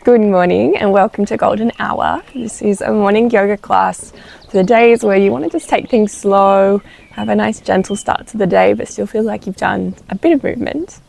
Good morning and welcome to Golden Hour. This is a morning yoga class for the days where you want to just take things slow, have a nice gentle start to the day but still feel like you've done a bit of movement.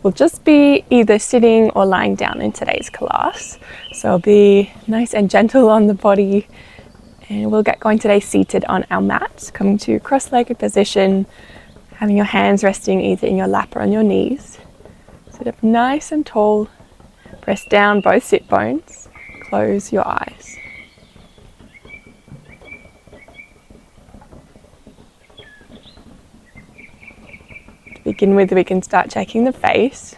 We'll just be either sitting or lying down in today's class. So I'll be nice and gentle on the body and we'll get going today seated on our mat, coming to cross-legged position, having your hands resting either in your lap or on your knees. Sit up nice and tall. Press down both sit bones, close your eyes. To begin with, we can start checking the face.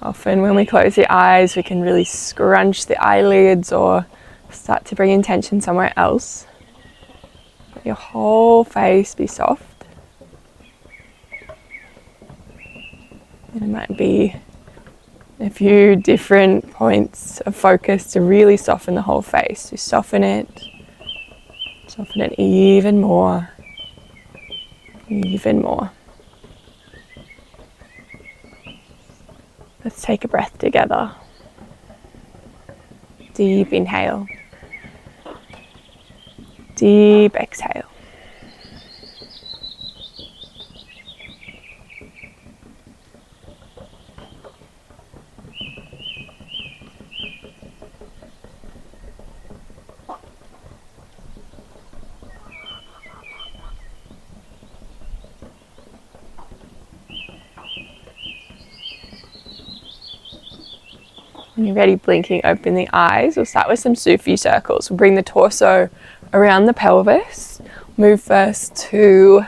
Often when we close the eyes, we can really scrunch the eyelids or start to bring intention somewhere else. Let your whole face be soft. And it might be a few different points of focus to really soften the whole face. To soften it even more, even more. Let's take a breath together. Deep inhale, deep exhale. When you're ready, blinking open the eyes. We'll start with some Sufi circles. We'll bring the torso around the pelvis. Move first to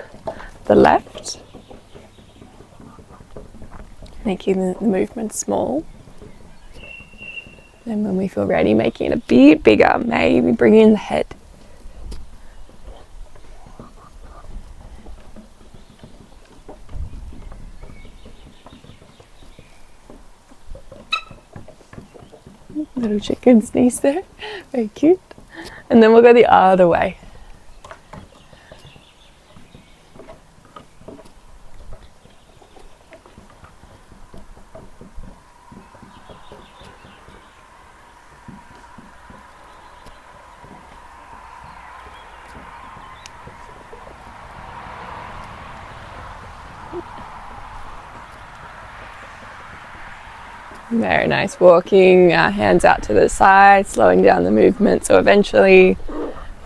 the left, making the movement small. Then when we feel ready, making it a bit bigger, maybe bring in the head. Little chicken sneeze there, very cute. And then we'll go the other way. Very nice. Walking our hands out to the side, slowing down the movement. So eventually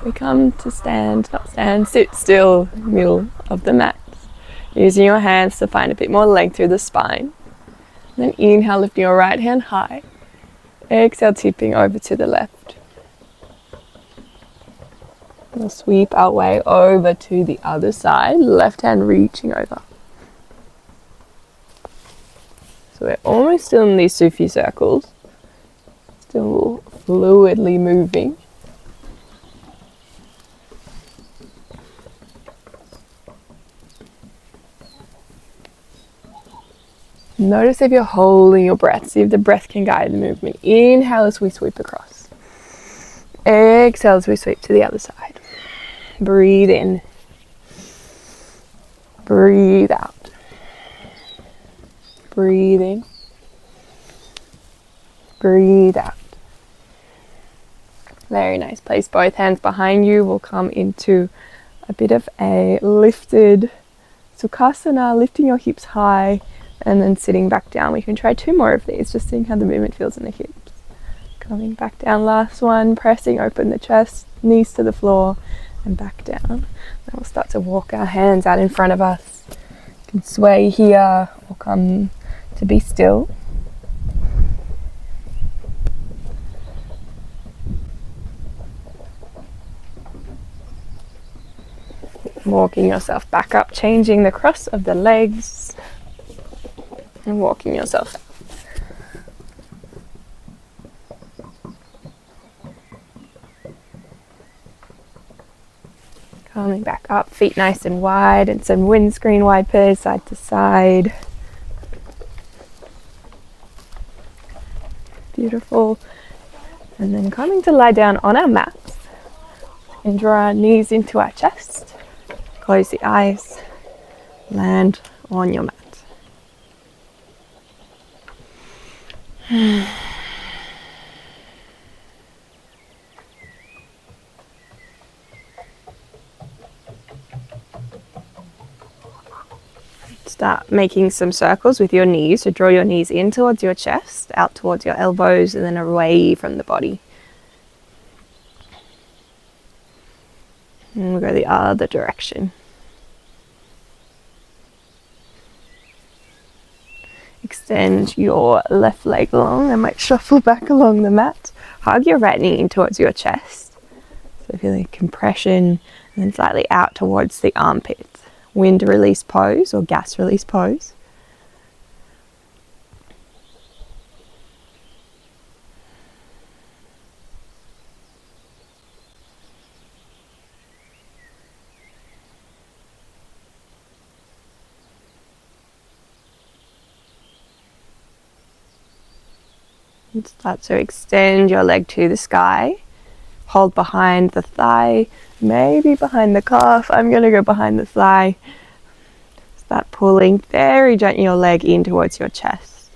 we come to stand, not stand, sit still, middle of the mat. Using your hands to find a bit more length through the spine. And then inhale, lifting your right hand high. Exhale, tipping over to the left. We'll sweep our way over to the other side, left hand reaching over. So we're almost still in these Sufi circles, still fluidly moving. Notice if you're holding your breath, see if the breath can guide the movement. Inhale as we sweep across. Exhale as we sweep to the other side. Breathe in. Breathe out. Breathe in, breathe out. Very nice. Place both hands behind you. We'll come into a bit of a lifted Sukhasana, lifting your hips high and then sitting back down. We can try 2 more of these, just seeing how the movement feels in the hips. Coming back down, last one, pressing open the chest, knees to the floor and back down. Then we'll start to walk our hands out in front of us. You can sway here or come to be still. Walking yourself back up, changing the cross of the legs and walking yourself out. Coming back up, feet nice and wide and some windscreen wipers side to side. Beautiful. And then coming to lie down on our mats and draw our knees into our chest. Close the eyes. Land on your mat. Start making some circles with your knees. So draw your knees in towards your chest, out towards your elbows, and then away from the body. And we'll go the other direction. Extend your left leg long. I might shuffle back along the mat. Hug your right knee in towards your chest. So feel the compression, and then slightly out towards the armpits. Wind release pose or gas release pose. And start to extend your leg to the sky. Hold behind the thigh, maybe behind the calf. I'm going to go behind the thigh. Start pulling very gently your leg in towards your chest.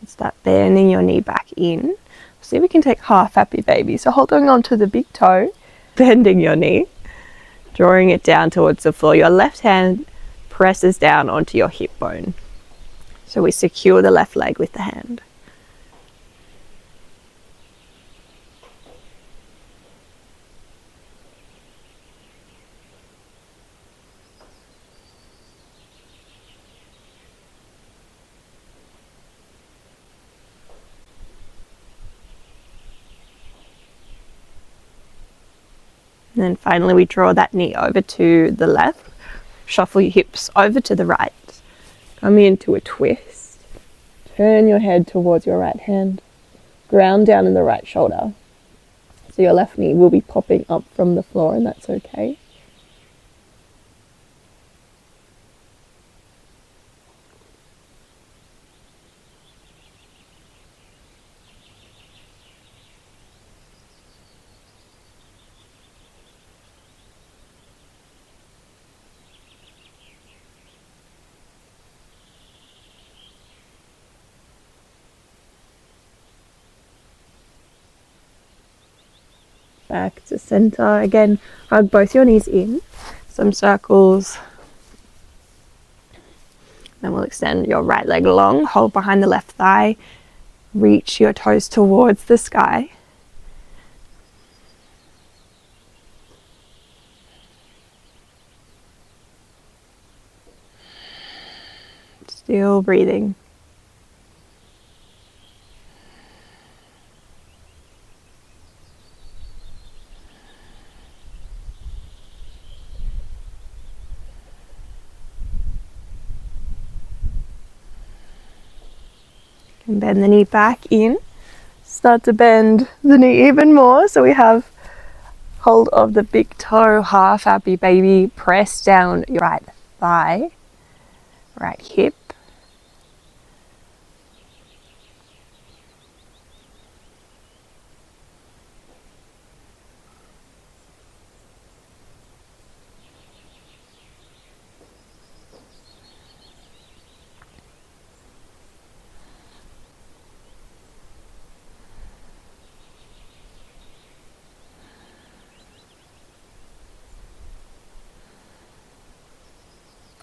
And start bending your knee back in. See if we can take half happy baby. So holding on to the big toe, bending your knee, drawing it down towards the floor. Your left hand presses down onto your hip bone. So we secure the left leg with the hand. And then finally we draw that knee over to the left. Shuffle your hips over to the right. Come into a twist. Turn your head towards your right hand. Ground down in the right shoulder. So your left knee will be popping up from the floor, and that's okay. Back to center. Again, hug both your knees in. Some circles. Then we'll extend your right leg long. Hold behind the left thigh. Reach your toes towards the sky. Still breathing. And bend the knee back in. Start to bend the knee even more. So we have hold of the big toe, half happy baby. Press down your right thigh, right hip.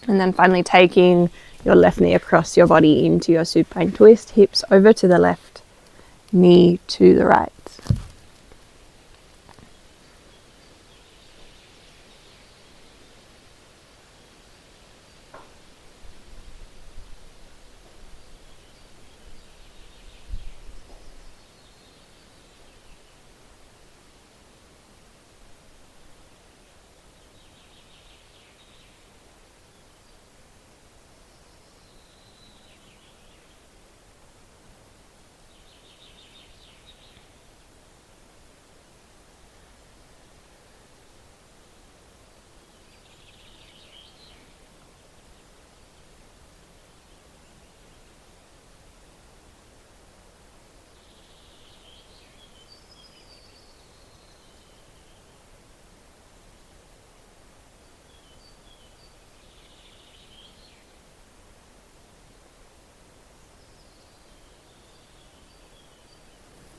And then finally taking your left knee across your body into your supine twist, hips over to the left, knee to the right.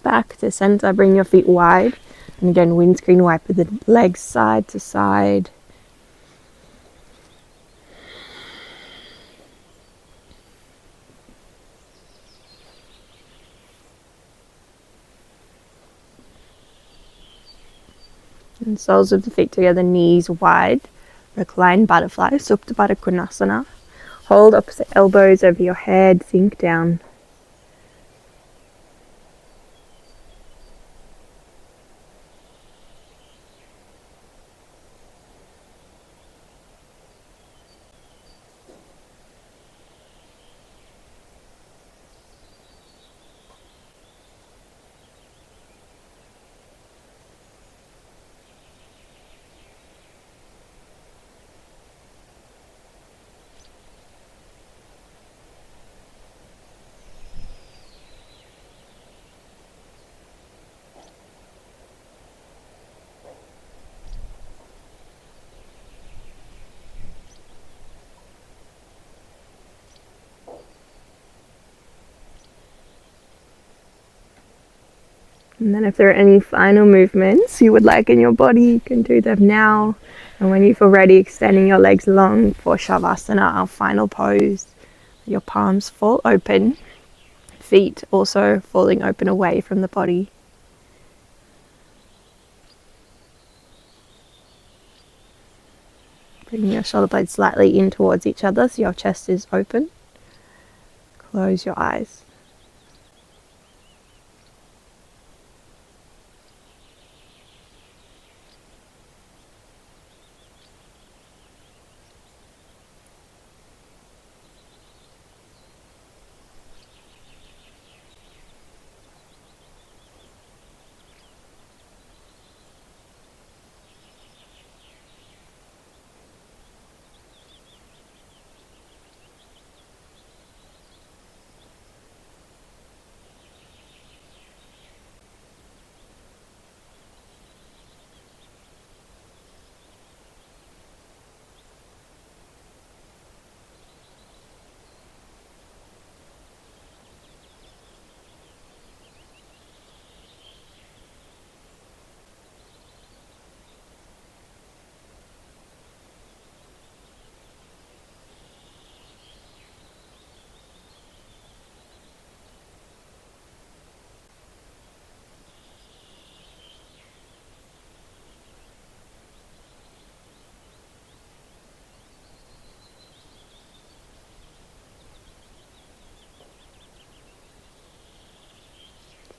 back to center, bring your feet wide. And again, windscreen wipe with the legs side to side. And soles of the feet together, knees wide. Recline butterfly, Supta Baddha Konasana. Hold opposite elbows over your head, sink down. And then if there are any final movements you would like in your body, you can do them now. And when you feel ready, extending your legs long for Shavasana, our final pose. Your palms fall open, feet also falling open away from the body. Bring your shoulder blades slightly in towards each other so your chest is open. Close your eyes.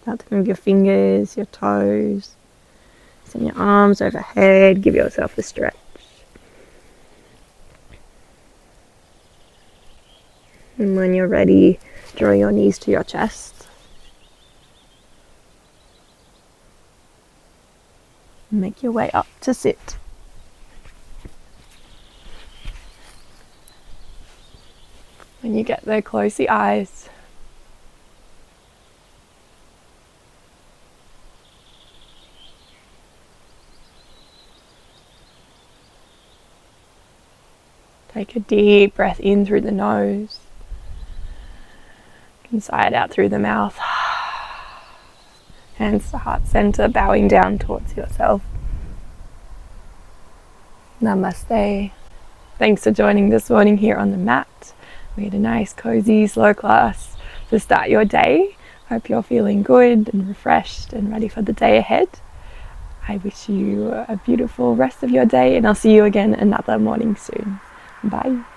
Start to move your fingers, your toes. Send your arms overhead. Give yourself a stretch. And when you're ready, draw your knees to your chest. Make your way up to sit. When you get there, close the eyes. Take a deep breath in through the nose and sigh it out through the mouth. Hands to heart center, bowing down towards yourself. Namaste. Thanks for joining this morning here on the mat. We had a nice, cozy, slow class to start your day. Hope you're feeling good and refreshed and ready for the day ahead. I wish you a beautiful rest of your day, and I'll see you again another morning soon. Bye.